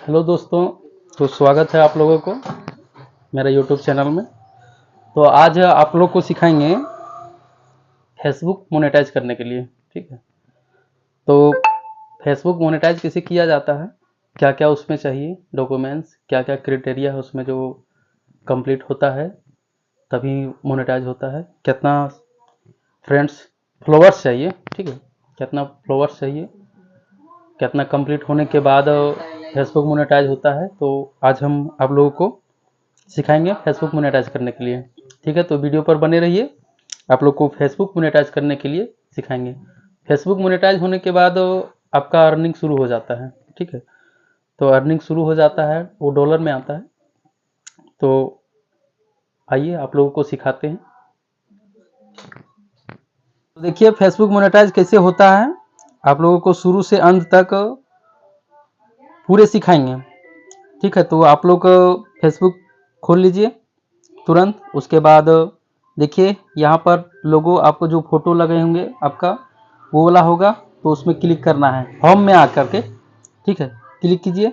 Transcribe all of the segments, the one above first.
Hello दोस्तों। तो स्वागत है आप लोगों को मेरा यूट्यूब चैनल में। तो आज आप लोग को सिखाएंगे फेसबुक मोनेटाइज करने के लिए। ठीक है, तो फेसबुक मोनेटाइज कैसे किया जाता है, क्या क्या उसमें चाहिए डॉक्यूमेंट्स, क्या क्या क्राइटेरिया है उसमें जो कंप्लीट होता है तभी मोनेटाइज होता है, कितना फ्रेंड्स फॉलोअर्स चाहिए, ठीक है, कितना फॉलोअर्स चाहिए, कितना कंप्लीट होने के बाद फेसबुक मोनेटाइज होता है। तो आज हम आप लोगों को सिखाएंगे फेसबुक मोनेटाइज करने के लिए। ठीक है, तो वीडियो पर बने रहिए, आप लोग को फेसबुक मोनेटाइज करने के लिए सिखाएंगे। फेसबुक मोनेटाइज होने के बाद आपका अर्निंग शुरू हो जाता है। ठीक है, तो अर्निंग शुरू हो जाता है, वो डॉलर में आता है। तो आइए आप लोगों को सिखाते हैं। तो देखिए फेसबुक मोनेटाइज कैसे होता है, आप लोगों को शुरू से अंत तक पूरे सिखाएंगे। ठीक है, तो आप लोग फेसबुक खोल लीजिए तुरंत। उसके बाद देखिए यहाँ पर लोगो, आपको जो फोटो लगे होंगे आपका वो वाला होगा, तो उसमें क्लिक करना है होम में आकर के। ठीक है, क्लिक कीजिए।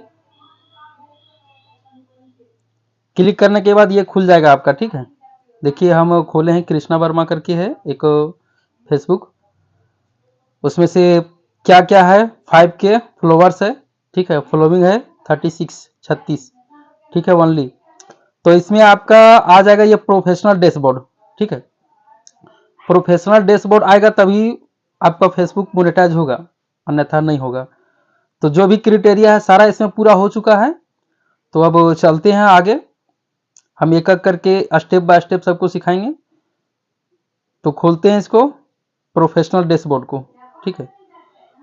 क्लिक करने के बाद ये खुल जाएगा आपका। ठीक है, देखिए हम खोले हैं, कृष्णा वर्मा करके है एक फेसबुक। उसमें से क्या क्या है, 5K फॉलोवर्स है। ठीक है, फॉलोइंग है 36। ठीक है, ओनली। तो इसमें आपका आ जाएगा ये प्रोफेशनल डैशबोर्ड। ठीक है, प्रोफेशनल डैशबोर्ड आएगा तभी आपका फेसबुक मोनेटाइज होगा, अन्यथा नहीं होगा। तो जो भी क्राइटेरिया है सारा इसमें पूरा हो चुका है। तो अब चलते हैं आगे, हम एक एक करके स्टेप बाय स्टेप सबको सिखाएंगे। तो खोलते हैं इसको, प्रोफेशनल डैशबोर्ड को। ठीक है,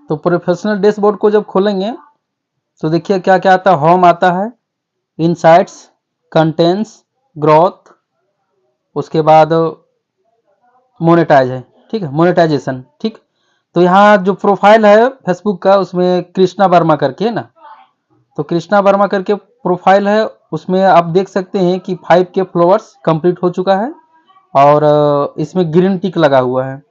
तो प्रोफेशनल डैशबोर्ड को जब खोलेंगे तो देखिए क्या क्या आता है। होम आता है, इनसाइट्स, कंटेंट्स, ग्रोथ, उसके बाद मोनेटाइज है। ठीक है, मोनेटाइजेशन। ठीक, तो यहाँ जो प्रोफाइल है फेसबुक का उसमें कृष्णा वर्मा करके है ना, तो कृष्णा वर्मा करके प्रोफाइल है। उसमें आप देख सकते हैं कि 5K फॉलोअर्स कंप्लीट हो चुका है और इसमें ग्रीन टिक लगा हुआ है।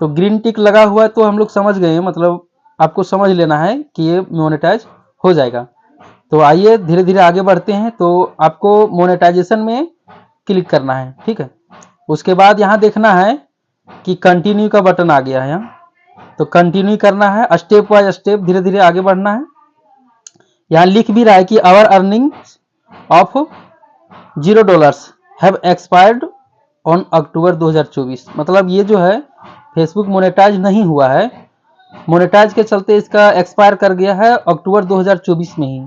तो ग्रीन टिक लगा हुआ है तो हम लोग समझ गए हैं, मतलब आपको समझ लेना है कि ये मोनेटाइज हो जाएगा। तो आइए धीरे धीरे आगे बढ़ते हैं। तो आपको मोनेटाइजेशन में क्लिक करना है। ठीक है, उसके बाद यहाँ देखना है कि कंटिन्यू का बटन आ गया है यहाँ, तो कंटिन्यू करना है। स्टेप बाय स्टेप धीरे धीरे आगे बढ़ना है। यहाँ लिख भी रहा है कि our earning of $0 have expired on October 2024। मतलब ये जो है फेसबुक मोनेटाइज नहीं हुआ है, मोनेटाइज के चलते इसका एक्सपायर कर गया है अक्टूबर 2024 में ही।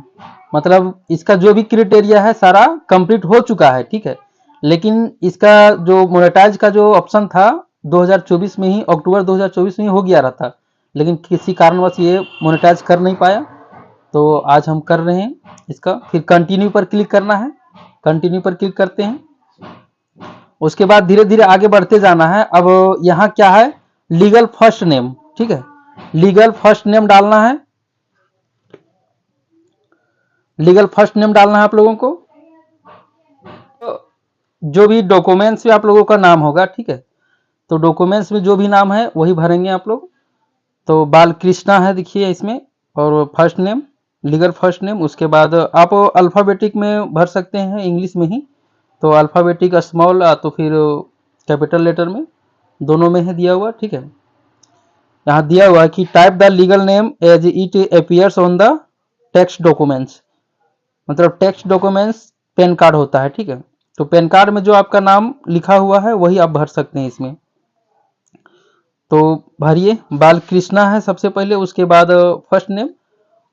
मतलब इसका जो भी क्राइटेरिया है सारा कंप्लीट हो चुका है। ठीक है, लेकिन इसका जो मोनेटाइज का जो ऑप्शन था 2024 में ही, अक्टूबर 2024 में ही हो गया रहा था, लेकिन किसी कारणवश ये मोनेटाइज कर नहीं पाया। तो आज हम कर रहे हैं इसका। फिर कंटिन्यू पर क्लिक करना है, कंटिन्यू पर क्लिक करते हैं। उसके बाद धीरे धीरे आगे बढ़ते जाना है। अब यहाँ क्या है, लीगल फर्स्ट नेम। ठीक है, लीगल फर्स्ट नेम डालना है, लीगल फर्स्ट नेम डालना है आप लोगों को। तो जो भी डॉक्यूमेंट्स में आप लोगों का नाम होगा, ठीक है, तो डॉक्यूमेंट्स में जो भी नाम है वही भरेंगे आप लोग। तो बालकृष्णा है देखिए इसमें, और first name, legal first name. उसके बाद आप अल्फ़ाबेटिक में भर सकते हैं, इंग्लिश में ही। तो अल्फ़ाबेटिक स्मॉल तो फिर कैपिटल लेटर में, दोनों में है दिया हुआ। ठीक है, यहाँ दिया हुआ है कि type the legal name as it appears on the text documents. मतलब टेक्स्ट डॉक्यूमेंट्स पैन कार्ड होता है। ठीक है, तो पैन कार्ड में जो आपका नाम लिखा हुआ है वही आप भर सकते हैं इसमें। तो भरिए, बालकृष्णा है सबसे पहले, उसके बाद फर्स्ट नेम,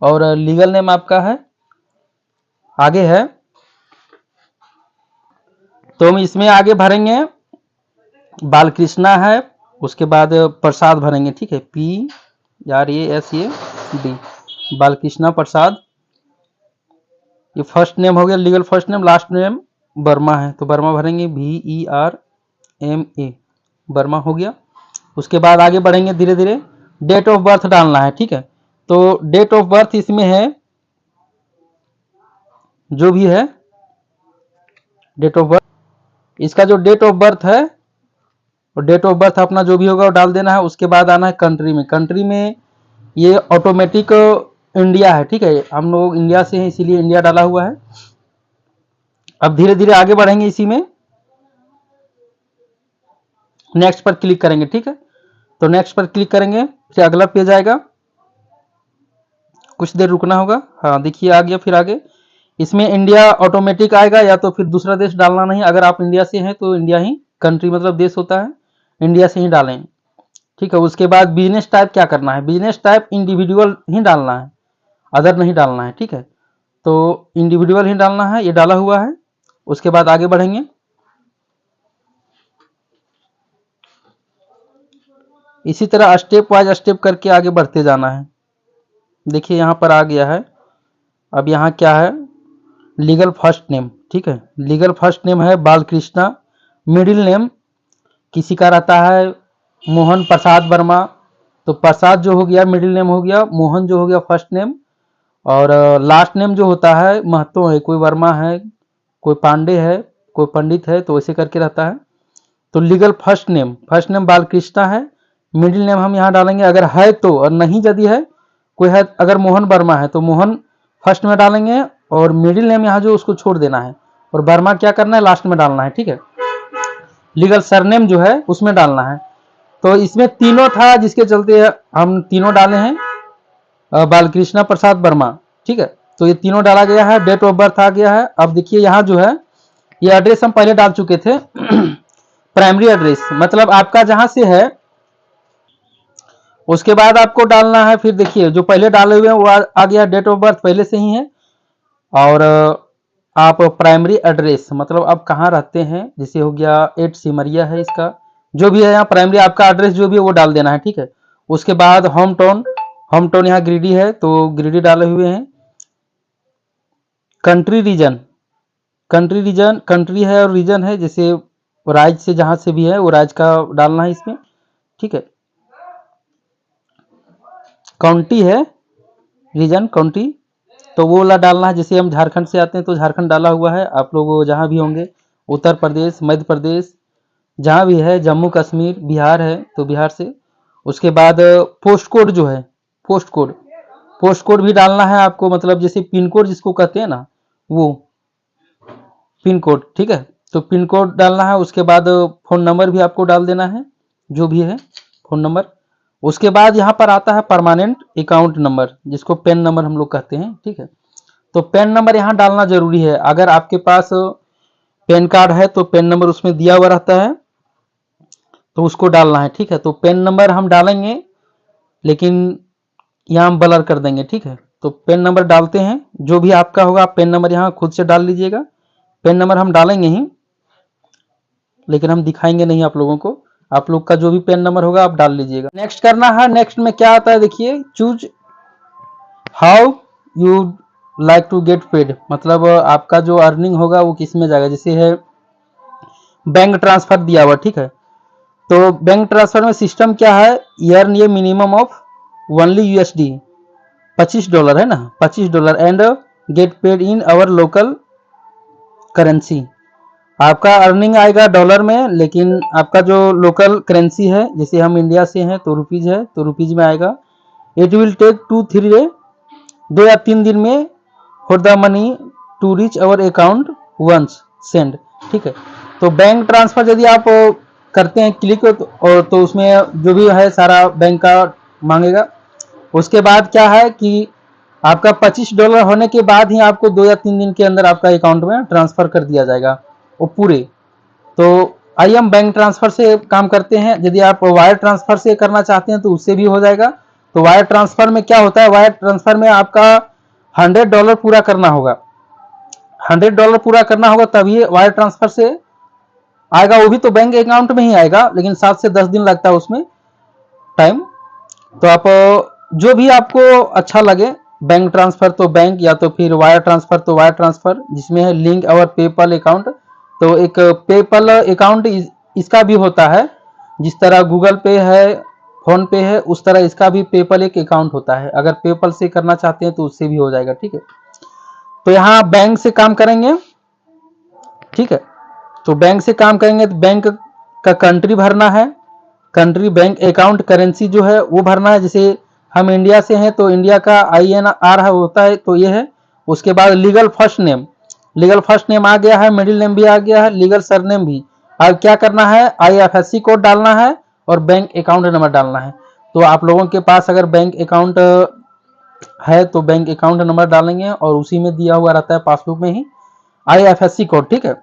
और लीगल नेम आपका है आगे है। तो हम इसमें आगे भरेंगे बालकृष्णा है, उसके बाद प्रसाद भरेंगे। ठीक है, PRASAD, बालकृष्णा प्रसाद। ये फर्स्ट नेम हो गया, legal first name. Last name Verma है, तो वर्मा भरेंगे VERMA, वर्मा हो गया। उसके बाद आगे बढ़ेंगे धीरे धीरे। डेट ऑफ बर्थ डालना है। ठीक है, तो डेट ऑफ बर्थ इसमें है जो भी है डेट ऑफ बर्थ, इसका जो डेट ऑफ बर्थ है, और डेट ऑफ बर्थ अपना जो भी होगा वो डाल देना है। उसके बाद आना है कंट्री में। कंट्री में ये ऑटोमेटिक इंडिया है, ठीक है, हम लोग इंडिया से हैं इसीलिए इंडिया डाला हुआ है। अब धीरे धीरे आगे बढ़ेंगे, इसी में नेक्स्ट पर क्लिक करेंगे, ठीक है। तो नेक्स्ट पर क्लिक करेंगे, फिर अगला पेज आएगा, कुछ देर रुकना होगा। हाँ देखिए आ गया, फिर आगे इसमें इंडिया ऑटोमेटिक आएगा, या तो फिर दूसरा देश डालना नहीं, अगर आप इंडिया से हैं तो इंडिया ही, कंट्री मतलब देश होता है, इंडिया से ही डालें, ठीक है। उसके बाद बिजनेस टाइप क्या करना है, बिजनेस टाइप इंडिविजुअल ही डालना है, अदर नहीं डालना है, ठीक है। तो इंडिविजुअल ही डालना है, ये डाला हुआ है। उसके बाद आगे बढ़ेंगे, इसी तरह स्टेप वाइज स्टेप करके आगे बढ़ते जाना है। देखिए यहाँ पर आ गया है। अब यहाँ क्या है, लीगल फर्स्ट नेम, ठीक है, लीगल फर्स्ट नेम है बालकृष्णा। मिडिल नेम किसी का रहता है मोहन प्रसाद वर्मा, तो प्रसाद जो हो गया मिडिल नेम हो गया, मोहन जो हो गया फर्स्ट नेम, और लास्ट नेम जो होता है महतो है, कोई वर्मा है, कोई पांडे है, कोई पंडित है, तो ऐसे करके रहता है। तो लीगल फर्स्ट नेम बालकृष्णा है। मिडिल नेम हम यहाँ डालेंगे अगर है तो, और नहीं यदि है कोई है, अगर मोहन वर्मा है तो मोहन फर्स्ट में डालेंगे, और मिडिल नेम यहाँ जो उसको छोड़ देना है, और वर्मा क्या करना है लास्ट में डालना है, ठीक है। लीगल सरनेम जो है उसमें डालना है। तो इसमें तीनों था, जिसके चलते हम तीनों डाले हैं, बालकृष्णा प्रसाद वर्मा, ठीक है। तो ये तीनों डाला गया है, डेट ऑफ बर्थ आ गया है। अब देखिए यहाँ जो है ये एड्रेस हम पहले डाल चुके थे प्राइमरी एड्रेस मतलब आपका जहां से है, उसके बाद आपको डालना है, फिर देखिए जो पहले डाले हुए हैं वो आ गया, डेट ऑफ बर्थ पहले से ही है, और आप प्राइमरी एड्रेस मतलब आप कहाँ रहते हैं, जैसे हो गया 8 सिमरिया है इसका, जो भी है यहाँ प्राइमरी आपका एड्रेस जो भी है वो डाल देना है, ठीक है। उसके बाद होम टाउन यहाँ गिरिडीह है तो गिरिडीह डाले हुए हैं। कंट्री रीजन कंट्री है और रीजन है, जैसे राज्य से जहां से भी है वो राज्य का डालना है इसमें, ठीक है। काउंटी है, रीजन काउंटी, तो वो वाला डालना है। जैसे हम झारखंड से आते हैं तो झारखंड डाला हुआ है, आप लोग जहां भी होंगे, उत्तर प्रदेश, मध्य प्रदेश, जहां भी है, जम्मू कश्मीर, बिहार है तो बिहार से। उसके बाद पोस्ट कोड जो है, पोस्ट कोड भी डालना है आपको, मतलब जैसे पिन कोड जिसको कहते हैं ना, वो पिन कोड, ठीक है। तो पिन कोड डालना है। उसके बाद फोन नंबर भी आपको डाल देना है, जो भी है फोन नंबर। उसके बाद यहाँ पर आता है परमानेंट अकाउंट नंबर, जिसको पेन नंबर हम लोग कहते हैं, ठीक है। तो पेन नंबर यहाँ डालना जरूरी है, अगर आपके पास पेन कार्ड है तो पेन नंबर उसमें दिया हुआ रहता है, तो उसको डालना है, ठीक है। तो पेन नंबर हम डालेंगे, लेकिन यहाँ हम ब्लर कर देंगे, ठीक है। तो पेन नंबर डालते हैं, जो भी आपका होगा आप पेन नंबर यहाँ खुद से डाल लीजिएगा। पेन नंबर हम डालेंगे ही, लेकिन हम दिखाएंगे नहीं आप लोगों को, आप लोग का जो भी पेन नंबर होगा आप डाल लीजिएगा। नेक्स्ट करना है, नेक्स्ट में क्या आता है देखिए, choose how you like to get paid, मतलब आपका जो अर्निंग होगा वो किस में जाएगा। जैसे है बैंक ट्रांसफर दिया हुआ, ठीक है। तो बैंक ट्रांसफर में सिस्टम क्या है, अर्न ये मिनिमम ऑफ ओनली यूएसडी $25 है ना, $25 and get paid in our local currency. आपका अर्निंग आएगा डॉलर में, लेकिन आपका जो लोकल करेंसी है, जैसे हम इंडिया से हैं तो रुपीज है तो रुपीज में आएगा। इट विल टेक 2-3 डे, 2 या 3 दिन में for the money to reach our account once send, ठीक है। तो बैंक ट्रांसफर यदि आप करते हैं क्लिक तो उसमें जो भी है सारा बैंक का मांगेगा। उसके बाद क्या है कि आपका $25 होने के बाद ही आपको 2 या 3 दिन के अंदर आपका अकाउंट में ट्रांसफर कर दिया जाएगा वो पूरे। तो आइए हम बैंक ट्रांसफर से काम करते हैं। यदि आप वायर ट्रांसफर से करना चाहते हैं तो उससे भी हो जाएगा। तो वायर ट्रांसफर में क्या होता है, वायर ट्रांसफर में आपका $100 पूरा करना होगा, $100 पूरा करना होगा तभी वायर ट्रांसफर से आएगा। वो भी तो बैंक अकाउंट में ही आएगा, लेकिन 7 से 10 दिन लगता है उसमें टाइम। तो आप जो भी आपको अच्छा लगे, बैंक ट्रांसफर तो बैंक, या तो फिर वायर ट्रांसफर तो वायर ट्रांसफर, जिसमें है लिंक और पेपल अकाउंट। तो एक पेपल अकाउंट इसका भी होता है, जिस तरह गूगल पे है, फोन पे है, उस तरह इसका भी पेपल एक अकाउंट होता है। अगर पेपल से करना चाहते हैं तो उससे भी हो जाएगा, ठीक है। तो यहाँ बैंक से काम करेंगे, ठीक है। तो बैंक से काम करेंगे तो बैंक का कंट्री भरना है, कंट्री बैंक अकाउंट करेंसी जो है वो भरना है। जैसे हम इंडिया से हैं तो इंडिया का INR है होता है, तो ये है। उसके बाद legal first name, legal first name आ गया है, मिडिल नेम भी आ गया है, लीगल सरनेम भी। अब क्या करना है, IFSC कोड डालना है और बैंक अकाउंट नंबर डालना है। तो आप लोगों के पास अगर बैंक अकाउंट है तो बैंक अकाउंट नंबर डालेंगे और उसी में दिया हुआ रहता है पासबुक में ही IFSC कोड, ठीक है,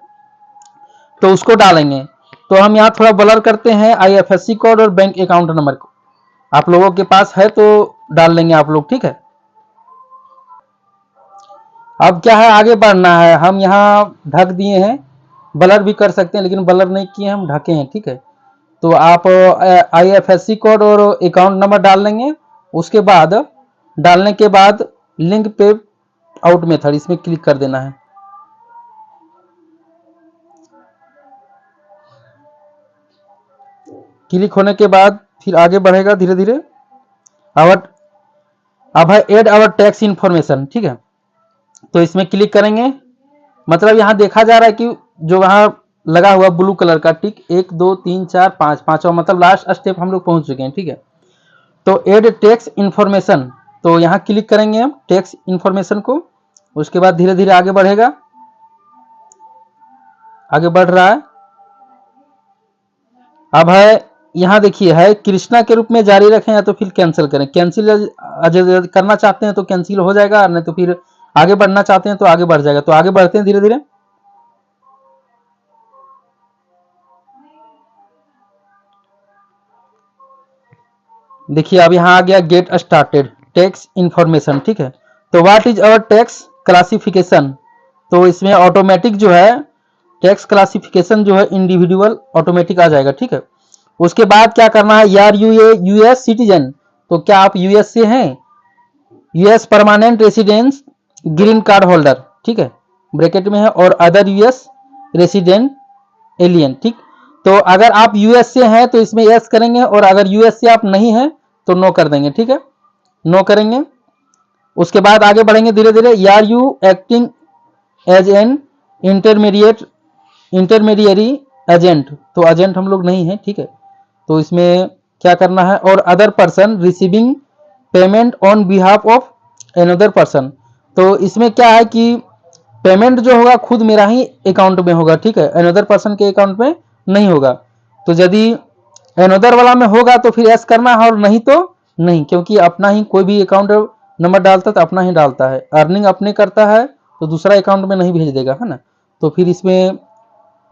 तो उसको डालेंगे। तो हम यहाँ थोड़ा ब्लर करते हैं IFSC कोड और बैंक अकाउंट नंबर को, आप लोगों के पास है तो डाल लेंगे आप लोग, ठीक है। अब क्या है, आगे बढ़ना है। हम यहाँ ढक दिए हैं, ब्लर भी कर सकते हैं लेकिन ब्लर नहीं किए, हम ढके हैं, ठीक है। तो आप IFSC कोड और अकाउंट नंबर डाल लेंगे। उसके बाद डालने के बाद लिंक पे आउट मेथड, इसमें क्लिक कर देना है। क्लिक होने के बाद फिर आगे बढ़ेगा धीरे धीरे। अब है एड आवर टैक्स इंफॉर्मेशन, ठीक है, तो इसमें क्लिक करेंगे। मतलब यहाँ देखा जा रहा है कि जो वहां लगा हुआ ब्लू कलर का टिक, 1 2 3 4 5, पांचवा मतलब लास्ट स्टेप हम लोग पहुंच चुके हैं, ठीक है। तो एड टैक्स इंफॉर्मेशन, तो यहाँ क्लिक करेंगे हम टैक्स इंफॉर्मेशन को। उसके बाद धीरे धीरे आगे बढ़ेगा, आगे बढ़ रहा है। अब है यहाँ देखिए, है कृष्णा के रूप में जारी रखें या तो फिर कैंसिल करें। कैंसिल करना चाहते हैं तो कैंसिल हो जाएगा, नहीं तो फिर आगे बढ़ना चाहते हैं तो आगे बढ़ जाएगा। तो आगे बढ़ते हैं धीरे धीरे। देखिए अब यहाँ आ गया गेट स्टार्टेड टैक्स इंफॉर्मेशन, ठीक है। तो what is our tax classification, तो इसमें ऑटोमेटिक जो है टैक्स क्लासिफिकेशन जो है इंडिविजुअल ऑटोमेटिक आ जाएगा, ठीक है। उसके बाद क्या करना है, यार यू ए US सिटीजन, तो क्या आप US से हैं, US permanent residence green card holder, ठीक है, ब्रैकेट में है, और अदर US रेसिडेंट एलियन, ठीक। तो अगर आप US से हैं तो इसमें यस करेंगे, और अगर US से आप नहीं हैं तो नो कर देंगे, ठीक है, नो करेंगे। उसके बाद आगे बढ़ेंगे धीरे धीरे। यार you acting as an intermediary agent, तो एजेंट हम लोग नहीं है, ठीक है। तो इसमें क्या करना है, और other person receiving payment on behalf of another person, तो इसमें क्या है कि पेमेंट जो होगा खुद मेरा ही अकाउंट में होगा, ठीक है, अनदर पर्सन के अकाउंट में नहीं होगा। तो यदि अनदर वाला में होगा तो फिर यस करना है, और नहीं तो नहीं, क्योंकि अपना ही कोई भी अकाउंट नंबर डालता है तो अपना ही डालता है, अर्निंग अपने करता है तो दूसरा अकाउंट में नहीं भेज देगा, है ना। तो फिर इसमें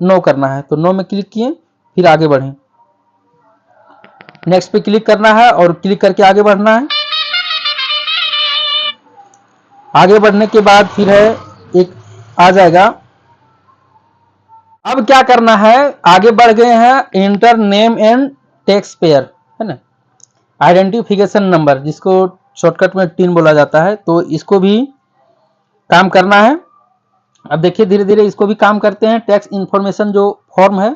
नो करना है, तो नो में क्लिक किए, फिर आगे बढ़ें, नेक्स्ट पे क्लिक करना है और क्लिक करके आगे बढ़ना है। आगे बढ़ने के बाद फिर है एक आ जाएगा। अब क्या करना है, आगे बढ़ गए हैं, inter name and tax payer, है ना, आइडेंटिफिकेशन नंबर जिसको शॉर्टकट में टिन बोला जाता है, तो इसको भी काम करना है। अब देखिए धीरे धीरे इसको भी काम करते हैं। टैक्स इंफॉर्मेशन जो फॉर्म है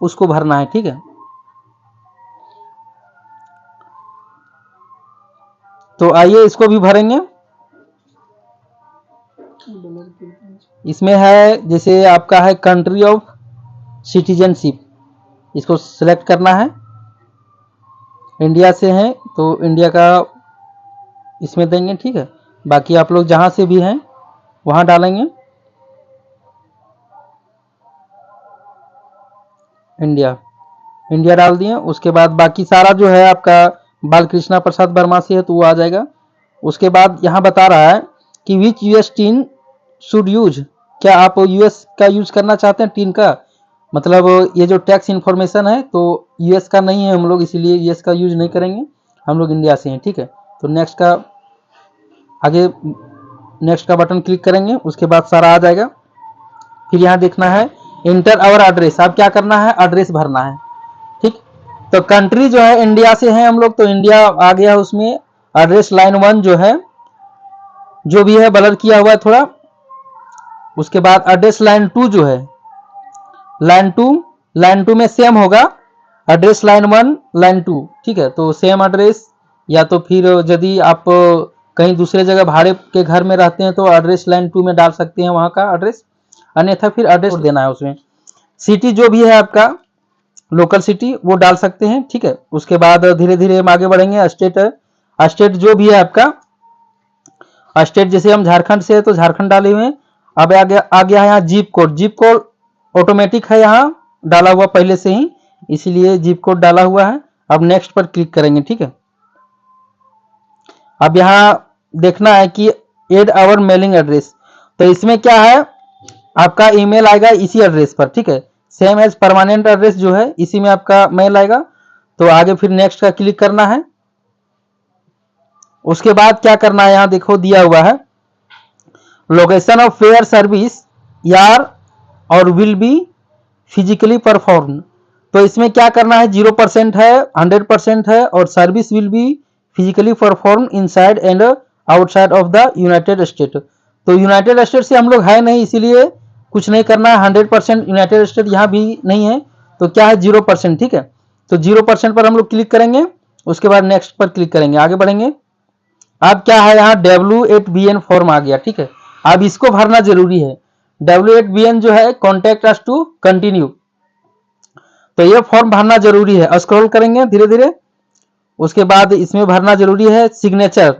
उसको भरना है, ठीक है। तो आइए इसको भी भरेंगे। इसमें है जैसे आपका है कंट्री ऑफ सिटीजनशिप, इसको सिलेक्ट करना है। इंडिया से हैं तो इंडिया का इसमें देंगे, ठीक है। बाकी आप लोग जहां से भी हैं वहां डालेंगे इंडिया, इंडिया डाल दिए। उसके बाद बाकी सारा जो है आपका बालकृष्णा प्रसाद वर्मा से है तो वो आ जाएगा। उसके बाद यहाँ बता रहा है कि विच US टीन शुड यूज, क्या आप US का यूज करना चाहते हैं टीन का, मतलब ये जो टैक्स इंफॉर्मेशन है तो US का नहीं है हम लोग, इसीलिए US का यूज नहीं करेंगे, हम लोग इंडिया से हैं, ठीक है। तो नेक्स्ट का आगे नेक्स्ट का बटन क्लिक करेंगे, उसके बाद सारा आ जाएगा। फिर यहाँ देखना है इंटर आवर एड्रेस, अब क्या करना है, एड्रेस भरना है, ठीक। तो कंट्री जो है इंडिया से है हम लोग, तो इंडिया आ गया उसमें। एड्रेस लाइन 1 जो है जो भी है ब्लर किया हुआ है थोड़ा। उसके बाद एड्रेस लाइन 2 जो है, लाइन 2 में सेम होगा एड्रेस लाइन 1 लाइन 2, ठीक है। तो सेम एड्रेस, या तो फिर यदि आप कहीं दूसरे जगह भाड़े के घर में रहते हैं तो एड्रेस लाइन 2 में डाल सकते हैं वहां का एड्रेस, अन्यथा फिर एड्रेस देना है उसमें। सिटी जो भी है आपका लोकल सिटी वो डाल सकते हैं, ठीक है। उसके बाद धीरे धीरे हम आगे बढ़ेंगे। स्टेट स्टेट जो भी है आपका, स्टेट जैसे हम झारखंड से है तो झारखंड डाले हुए हैं। अब आ गया है यहाँ jeep code. Jeep code automatic है यहाँ डाला हुआ पहले से ही, इसीलिए जीप कोड डाला हुआ है। अब नेक्स्ट पर क्लिक करेंगे, ठीक है। अब यहाँ देखना है कि एड आवर मेलिंग एड्रेस, तो इसमें क्या है, आपका ईमेल आएगा इसी एड्रेस पर, ठीक है। सेम एज परमानेंट एड्रेस जो है इसी में आपका मेल आएगा। तो आगे फिर नेक्स्ट का क्लिक करना है। उसके बाद क्या करना है, यहाँ देखो दिया हुआ है लोकेशन ऑफ फेयर सर्विस यार और विल बी फिजिकली परफॉर्म। तो इसमें क्या करना है, 0% है, 100% है, और service will be physically perform inside and outside of the United state. तो यूनाइटेड स्टेट से हम लोग है नहीं, इसीलिए कुछ नहीं करना है। 100% यूनाइटेड स्टेट यहाँ भी नहीं है, तो क्या है 0%, ठीक है। तो 0% पर हम लोग क्लिक करेंगे, उसके बाद नेक्स्ट पर क्लिक करेंगे, आगे बढ़ेंगे। अब क्या है, यहाँ W8BN फॉर्म आ गया, ठीक है। अब इसको भरना जरूरी है। W8BN जो है कॉन्टेक्ट अस टू कंटिन्यू, तो ये फॉर्म भरना जरूरी है। स्क्रॉल करेंगे धीरे धीरे, उसके बाद इसमें भरना जरूरी है सिग्नेचर।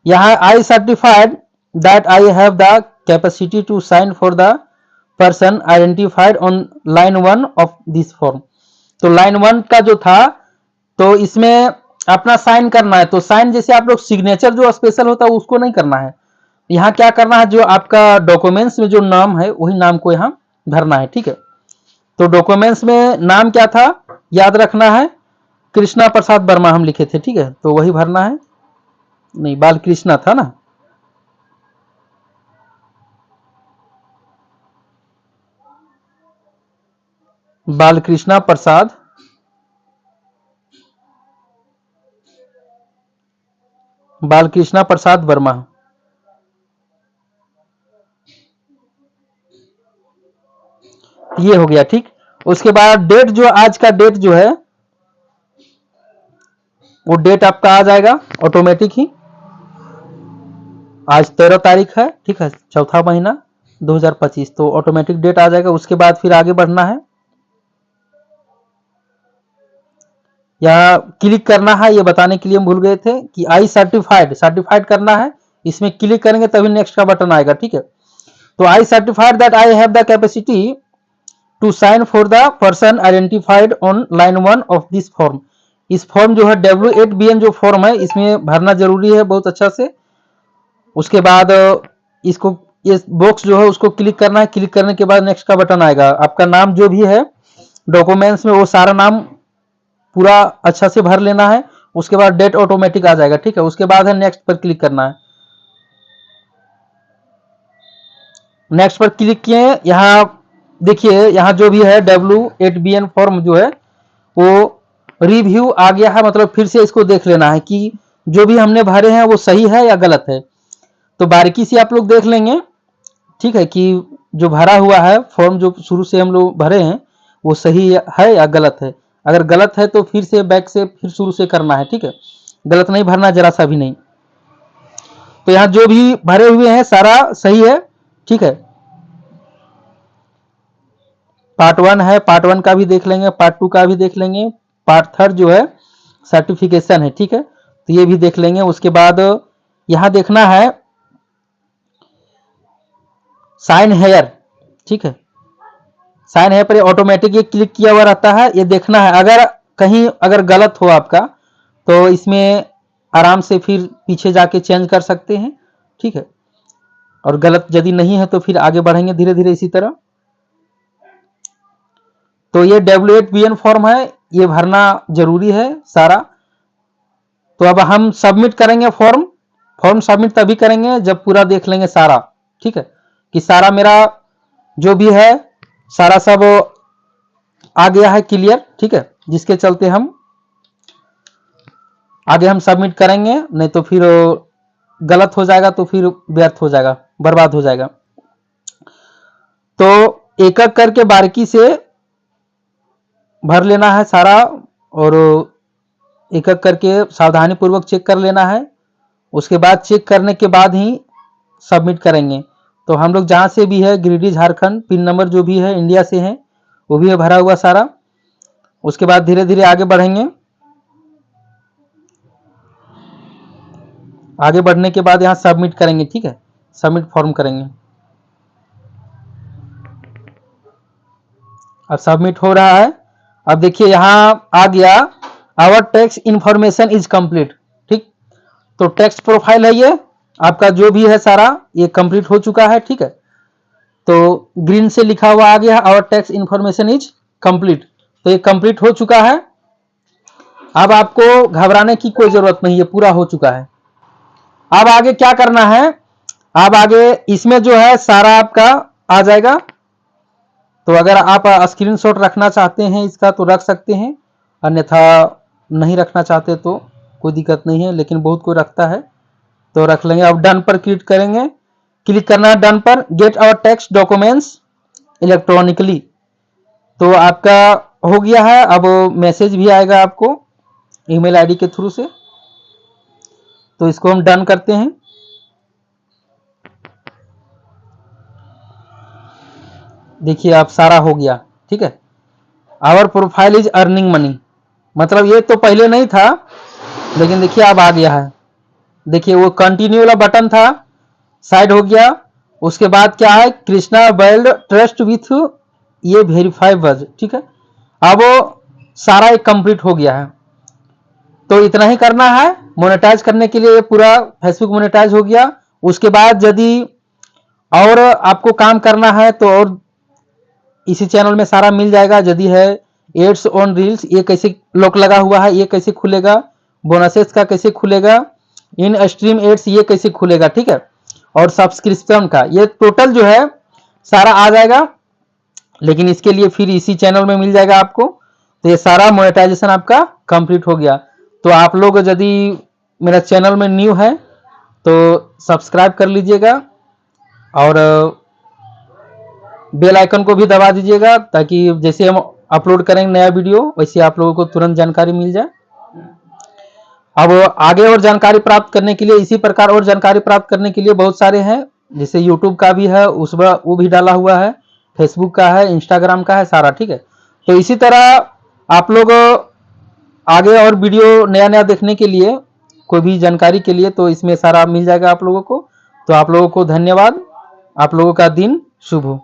यहाँ I certified that I have the capacity to sign for the person identified on line 1 of this form. तो लाइन 1 का जो था, तो इसमें अपना साइन करना है। तो साइन जैसे आप लोग सिग्नेचर जो स्पेशल होता है उसको नहीं करना है। यहाँ क्या करना है, जो आपका डॉक्यूमेंट्स में जो नाम है वही नाम को यहाँ भरना है, ठीक है। तो डॉक्यूमेंट्स में नाम क्या था याद रखना है, कृष्णा प्रसाद वर्मा हम लिखे थे, ठीक है, तो वही भरना है। नहीं, बालकृष्णा था ना, बालकृष्णा प्रसाद वर्मा। ये हो गया, ठीक। उसके बाद डेट, जो आज का डेट जो है वो डेट आपका आ जाएगा ऑटोमेटिक ही। आज 13 तारीख है, ठीक है, चौथा महीना 2025, तो ऑटोमेटिक डेट आ जाएगा। उसके बाद फिर आगे बढ़ना है, यहाँ क्लिक करना है। ये बताने के लिए हम भूल गए थे कि आई सर्टिफाइड करना है, इसमें क्लिक करेंगे तभी नेक्स्ट का बटन आएगा, ठीक है। तो I certified that I have the capacity to sign for the person identified on line 1 of this form. इस फॉर्म जो है W8BN जो फॉर्म है इसमें भरना जरूरी है बहुत अच्छा से। उसके बाद इसको, ये बॉक्स जो है उसको क्लिक करना है। क्लिक करने के बाद नेक्स्ट का बटन आएगा। आपका नाम जो भी है डॉक्यूमेंट्स में वो सारा नाम पूरा अच्छा से भर लेना है। उसके बाद डेट ऑटोमेटिक आ जाएगा, ठीक है। उसके बाद है नेक्स्ट पर क्लिक करना है। नेक्स्ट पर क्लिक किए, यहाँ देखिए यहाँ जो भी है W8BN फॉर्म जो है वो रिव्यू आ गया है, मतलब फिर से इसको देख लेना है कि जो भी हमने भरे हैं वो सही है या गलत है। तो बारीकी से आप लोग देख लेंगे, ठीक है, कि जो भरा हुआ है फॉर्म जो शुरू से हम लोग भरे हैं वो सही है या गलत है। अगर गलत है तो फिर से बैक से फिर शुरू से करना है, ठीक है, गलत नहीं भरना जरा सा भी नहीं। तो यहाँ जो भी भरे हुए हैं सारा सही है, ठीक है। पार्ट 1 है, पार्ट 1 का भी देख लेंगे, पार्ट 2 का भी देख लेंगे, पार्ट 3 जो है सर्टिफिकेशन है, ठीक है, तो ये भी देख लेंगे। उसके बाद यहाँ देखना है साइन हेयर, ठीक है, साइन हेयर पर ऑटोमेटिक ये क्लिक किया हुआ रहता है। ये देखना है अगर कहीं अगर गलत हो आपका तो इसमें आराम से फिर पीछे जाके चेंज कर सकते हैं, ठीक है। और गलत यदि नहीं है तो फिर आगे बढ़ेंगे धीरे धीरे इसी तरह। तो ये W8BN फॉर्म है, ये भरना जरूरी है सारा। तो अब हम सबमिट करेंगे फॉर्म सबमिट तभी करेंगे जब पूरा देख लेंगे सारा, ठीक है, कि सारा मेरा जो भी है सारा सब आ गया है क्लियर, ठीक है, जिसके चलते हम आगे हम सबमिट करेंगे, नहीं तो फिर गलत हो जाएगा तो फिर व्यर्थ हो जाएगा, बर्बाद हो जाएगा। तो एक एक करके बारीकी से भर लेना है सारा, और एक एक करके सावधानी पूर्वक चेक कर लेना है। उसके बाद चेक करने के बाद ही सबमिट करेंगे। तो हम लोग जहाँ से भी है गिरिडीह झारखंड, पिन नंबर जो भी है इंडिया से है वो भी है भरा हुआ सारा। उसके बाद धीरे धीरे आगे बढ़ेंगे। आगे बढ़ने के बाद यहाँ सबमिट करेंगे, ठीक है, सबमिट फॉर्म करेंगे। अब सबमिट हो रहा है। अब देखिए यहाँ आ गया our tax information is complete, ठीक। तो टैक्स प्रोफाइल है, ये आपका जो भी है सारा ये कंप्लीट हो चुका है, ठीक है। तो ग्रीन से लिखा हुआ आ गया our tax information is complete, तो ये कंप्लीट हो चुका है। अब आपको घबराने की कोई जरूरत नहीं है, पूरा हो चुका है। अब आगे क्या करना है, अब आगे इसमें जो है सारा आपका आ जाएगा। तो अगर आप स्क्रीनशॉट रखना चाहते हैं इसका तो रख सकते हैं, अन्यथा नहीं रखना चाहते तो कोई दिक्कत नहीं है, लेकिन बहुत कोई रखता है तो रख लेंगे। अब डन पर क्लिक करेंगे, क्लिक करना है डन पर। Get our tax documents electronically, तो आपका हो गया है। अब मैसेज भी आएगा आपको ईमेल आईडी के थ्रू से, तो इसको हम डन करते हैं। देखिए आप सारा हो गया, ठीक है। Our profile is earning money, मतलब ये तो पहले नहीं था, लेकिन देखिए अब आ गया है। देखिए वो कंटिन्यू वाला बटन था, साइड हो गया। उसके बाद क्या है, कृष्णा वर्ल्ड ट्रस्ट विथ ये वेरीफाई बज, ठीक है। अब वो सारा एक कंप्लीट हो गया है। तो इतना ही करना है मोनेटाइज करने के लिए, पूरा फेसबुक मोनेटाइज हो गया। उसके बाद यदि और आपको काम करना है तो और इसी चैनल में सारा मिल जाएगा। यदि है एड्स ऑन रील्स, ये कैसे लॉक लगा हुआ है, ये कैसे खुलेगा, बोनसेस का कैसे खुलेगा, इन स्ट्रीम एड्स ये कैसे खुलेगा, ठीक है। और सब्सक्रिप्शन का ये टोटल जो है सारा आ जाएगा, लेकिन इसके लिए फिर इसी चैनल में मिल जाएगा आपको। तो ये सारा मोनेटाइजेशन आपका कंप्लीट हो गया। तो आप लोग यदि मेरा चैनल में न्यू है तो सब्सक्राइब कर लीजिएगा और बेल आइकन को भी दबा दीजिएगा, ताकि जैसे हम अपलोड करेंगे नया वीडियो वैसे आप लोगों को तुरंत जानकारी मिल जाए। अब आगे और जानकारी प्राप्त करने के लिए, इसी प्रकार और जानकारी प्राप्त करने के लिए बहुत सारे हैं, जैसे यूट्यूब का भी है, उसमें वो भी डाला हुआ है, फेसबुक का है, इंस्टाग्राम का है सारा, ठीक है। तो इसी तरह आप लोग आगे और वीडियो नया नया देखने के लिए, कोई भी जानकारी के लिए, तो इसमें सारा मिल जाएगा आप लोगों को। तो आप लोगों को धन्यवाद, आप लोगों का दिन शुभ हो।